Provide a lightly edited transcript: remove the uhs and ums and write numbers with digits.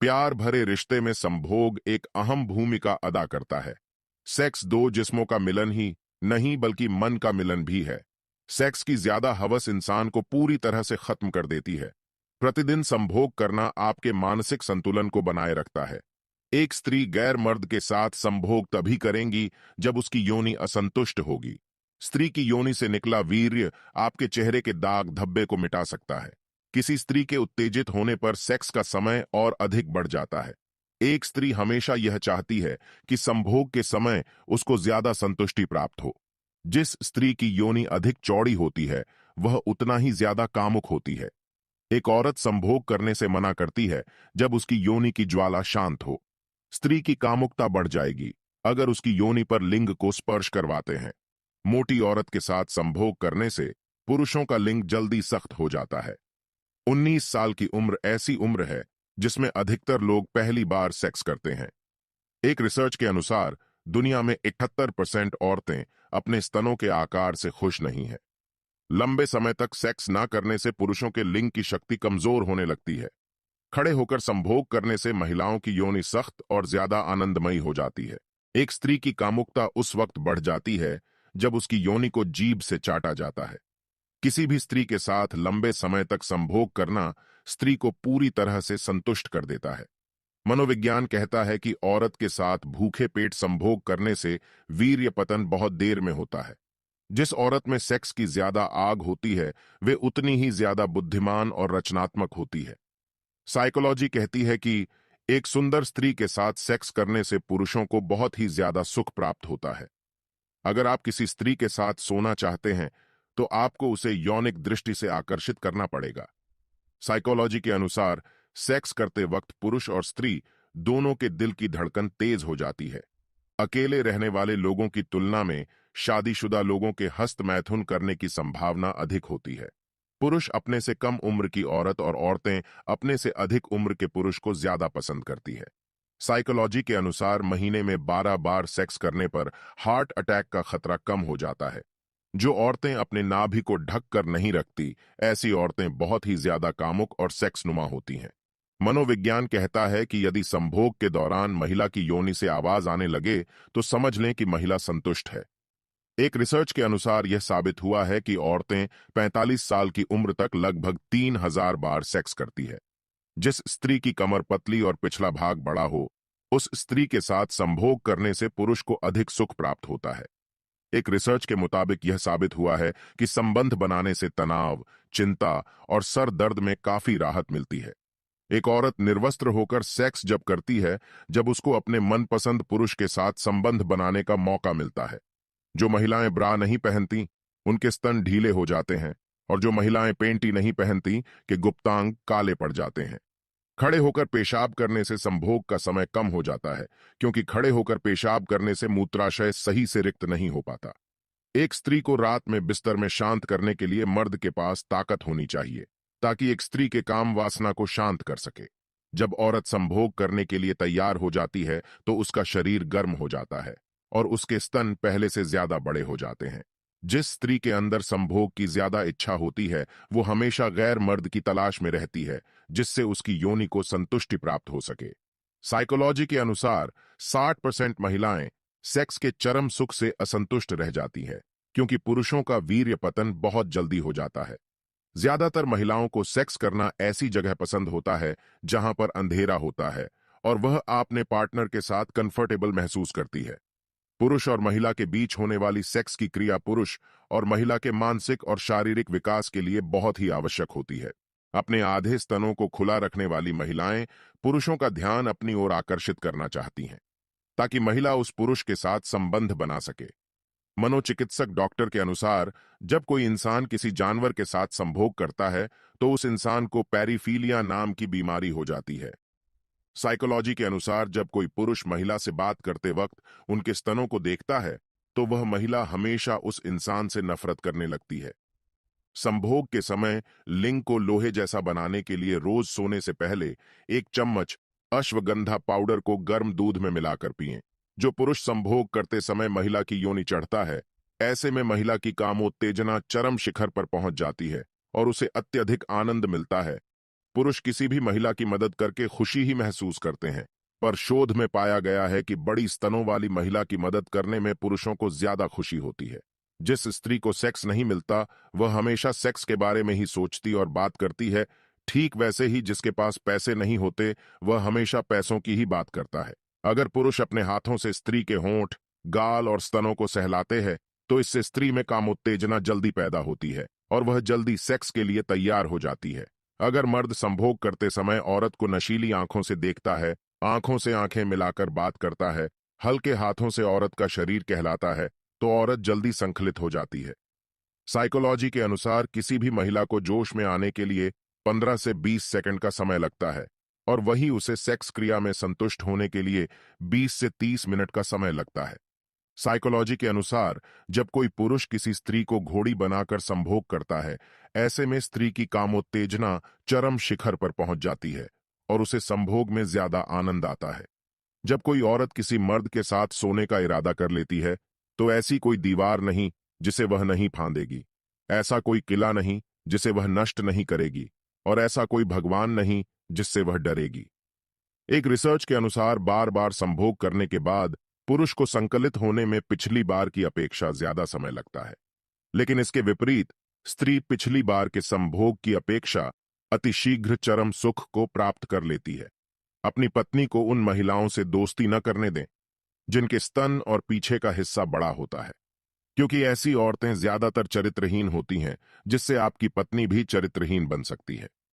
प्यार भरे रिश्ते में संभोग एक अहम भूमिका अदा करता है। सेक्स दो जिस्मों का मिलन ही नहीं बल्कि मन का मिलन भी है। सेक्स की ज्यादा हवस इंसान को पूरी तरह से खत्म कर देती है। प्रतिदिन संभोग करना आपके मानसिक संतुलन को बनाए रखता है। एक स्त्री गैर मर्द के साथ संभोग तभी करेंगी जब उसकी योनि असंतुष्ट होगी। स्त्री की योनि से निकला वीर्य आपके चेहरे के दाग धब्बे को मिटा सकता है। किसी स्त्री के उत्तेजित होने पर सेक्स का समय और अधिक बढ़ जाता है। एक स्त्री हमेशा यह चाहती है कि संभोग के समय उसको ज्यादा संतुष्टि प्राप्त हो। जिस स्त्री की योनि अधिक चौड़ी होती है वह उतना ही ज्यादा कामुक होती है। एक औरत संभोग करने से मना करती है जब उसकी योनि की ज्वाला शांत हो। स्त्री की कामुकता बढ़ जाएगी अगर उसकी योनि पर लिंग को स्पर्श करवाते हैं। मोटी औरत के साथ संभोग करने से पुरुषों का लिंग जल्दी सख्त हो जाता है। 19 साल की उम्र ऐसी उम्र है जिसमें अधिकतर लोग पहली बार सेक्स करते हैं। एक रिसर्च के अनुसार दुनिया में 71% औरतें अपने स्तनों के आकार से खुश नहीं हैं। लंबे समय तक सेक्स ना करने से पुरुषों के लिंग की शक्ति कमजोर होने लगती है। खड़े होकर संभोग करने से महिलाओं की योनि सख्त और ज्यादा आनंदमयी हो जाती है। एक स्त्री की कामुकता उस वक्त बढ़ जाती है जब उसकी योनि को जीभ से चाटा जाता है। किसी भी स्त्री के साथ लंबे समय तक संभोग करना स्त्री को पूरी तरह से संतुष्ट कर देता है। मनोविज्ञान कहता है कि औरत के साथ भूखे पेट संभोग करने से वीर्य पतन बहुत देर में होता है। जिस औरत में सेक्स की ज्यादा आग होती है वे उतनी ही ज्यादा बुद्धिमान और रचनात्मक होती है। साइकोलॉजी कहती है कि एक सुंदर स्त्री के साथ सेक्स करने से पुरुषों को बहुत ही ज्यादा सुख प्राप्त होता है। अगर आप किसी स्त्री के साथ सोना चाहते हैं तो आपको उसे यौनिक दृष्टि से आकर्षित करना पड़ेगा। साइकोलॉजी के अनुसार सेक्स करते वक्त पुरुष और स्त्री दोनों के दिल की धड़कन तेज हो जाती है। अकेले रहने वाले लोगों की तुलना में शादीशुदा लोगों के हस्त मैथुन करने की संभावना अधिक होती है। पुरुष अपने से कम उम्र की औरत और औरतें अपने से अधिक उम्र के पुरुष को ज्यादा पसंद करती है। साइकोलॉजी के अनुसार महीने में 12 बार सेक्स करने पर हार्ट अटैक का खतरा कम हो जाता है। जो औरतें अपने नाभि को ढक कर नहीं रखती ऐसी औरतें बहुत ही ज्यादा कामुक और सेक्सनुमा होती हैं। मनोविज्ञान कहता है कि यदि संभोग के दौरान महिला की योनि से आवाज आने लगे तो समझ लें कि महिला संतुष्ट है। एक रिसर्च के अनुसार यह साबित हुआ है कि औरतें 45 साल की उम्र तक लगभग 3000 बार सेक्स करती है। जिस स्त्री की कमर पतली और पिछला भाग बड़ा हो उस स्त्री के साथ संभोग करने से पुरुष को अधिक सुख प्राप्त होता है। एक रिसर्च के मुताबिक यह साबित हुआ है कि संबंध बनाने से तनाव, चिंता और सर दर्द में काफी राहत मिलती है। एक औरत निर्वस्त्र होकर सेक्स जब करती है जब उसको अपने मनपसंद पुरुष के साथ संबंध बनाने का मौका मिलता है। जो महिलाएं ब्रा नहीं पहनती उनके स्तन ढीले हो जाते हैं और जो महिलाएं पेंटी नहीं पहनती के गुप्तांग काले पड़ जाते हैं। खड़े होकर पेशाब करने से संभोग का समय कम हो जाता है क्योंकि खड़े होकर पेशाब करने से मूत्राशय सही से रिक्त नहीं हो पाता। एक स्त्री को रात में बिस्तर में शांत करने के लिए मर्द के पास ताकत होनी चाहिए ताकि एक स्त्री के काम वासना को शांत कर सके। जब औरत संभोग करने के लिए तैयार हो जाती है तो उसका शरीर गर्म हो जाता है और उसके स्तन पहले से ज्यादा बड़े हो जाते हैं। जिस स्त्री के अंदर संभोग की ज्यादा इच्छा होती है वो हमेशा गैर मर्द की तलाश में रहती है जिससे उसकी योनि को संतुष्टि प्राप्त हो सके। साइकोलॉजी के अनुसार 60% महिलाएं सेक्स के चरम सुख से असंतुष्ट रह जाती है क्योंकि पुरुषों का वीर्य पतन बहुत जल्दी हो जाता है। ज्यादातर महिलाओं को सेक्स करना ऐसी जगह पसंद होता है जहां पर अंधेरा होता है और वह अपने पार्टनर के साथ कंफर्टेबल महसूस करती है। पुरुष और महिला के बीच होने वाली सेक्स की क्रिया पुरुष और महिला के मानसिक और शारीरिक विकास के लिए बहुत ही आवश्यक होती है। अपने आधे स्तनों को खुला रखने वाली महिलाएं पुरुषों का ध्यान अपनी ओर आकर्षित करना चाहती हैं ताकि महिला उस पुरुष के साथ संबंध बना सके। मनोचिकित्सक डॉक्टर के अनुसार जब कोई इंसान किसी जानवर के साथ संभोग करता है तो उस इंसान को पैरीफीलिया नाम की बीमारी हो जाती है। साइकोलॉजी के अनुसार जब कोई पुरुष महिला से बात करते वक्त उनके स्तनों को देखता है तो वह महिला हमेशा उस इंसान से नफरत करने लगती है। संभोग के समय लिंग को लोहे जैसा बनाने के लिए रोज सोने से पहले 1 चम्मच अश्वगंधा पाउडर को गर्म दूध में मिलाकर पिएं। जो पुरुष संभोग करते समय महिला की योनि चढ़ता है ऐसे में महिला की कामोत्तेजना चरम शिखर पर पहुंच जाती है और उसे अत्यधिक आनंद मिलता है। पुरुष किसी भी महिला की मदद करके खुशी ही महसूस करते हैं, पर शोध में पाया गया है कि बड़ी स्तनों वाली महिला की मदद करने में पुरुषों को ज्यादा खुशी होती है। जिस स्त्री को सेक्स नहीं मिलता, वह हमेशा सेक्स के बारे में ही सोचती और बात करती है। ठीक वैसे ही जिसके पास पैसे नहीं होते, वह हमेशा पैसों की ही बात करता है। अगर पुरुष अपने हाथों से स्त्री के होंठ, गाल और स्तनों को सहलाते हैं, तो इससे स्त्री में कामोत्तेजना जल्दी पैदा होती है और वह जल्दी सेक्स के लिए तैयार हो जाती है। अगर मर्द संभोग करते समय औरत को नशीली आंखों से देखता है, आंखों से आंखें मिलाकर बात करता है, हल्के हाथों से औरत का शरीर कहलाता है, तो औरत जल्दी संखलित हो जाती है। साइकोलॉजी के अनुसार किसी भी महिला को जोश में आने के लिए 15 से 20 सेकंड का समय लगता है और वही उसे सेक्स क्रिया में संतुष्ट होने के लिए 20 से 30 मिनट का समय लगता है। साइकोलॉजी के अनुसार जब कोई पुरुष किसी स्त्री को घोड़ी बनाकर संभोग करता है, ऐसे में स्त्री की कामोत्तेजना चरम शिखर पर पहुंच जाती है और उसे संभोग में ज्यादा आनंद आता है। जब कोई औरत किसी मर्द के साथ सोने का इरादा कर लेती है, तो ऐसी कोई दीवार नहीं जिसे वह नहीं फांदेगी, ऐसा कोई किला नहीं जिसे वह नष्ट नहीं करेगी, और ऐसा कोई भगवान नहीं जिससे वह डरेगी। एक रिसर्च के अनुसार बार बार संभोग करने के बाद पुरुष को संकलित होने में पिछली बार की अपेक्षा ज्यादा समय लगता है, लेकिन इसके विपरीत स्त्री पिछली बार के संभोग की अपेक्षा अतिशीघ्र चरम सुख को प्राप्त कर लेती है। अपनी पत्नी को उन महिलाओं से दोस्ती न करने दें जिनके स्तन और पीछे का हिस्सा बड़ा होता है, क्योंकि ऐसी औरतें ज्यादातर चरित्रहीन होती हैं, जिससे आपकी पत्नी भी चरित्रहीन बन सकती है।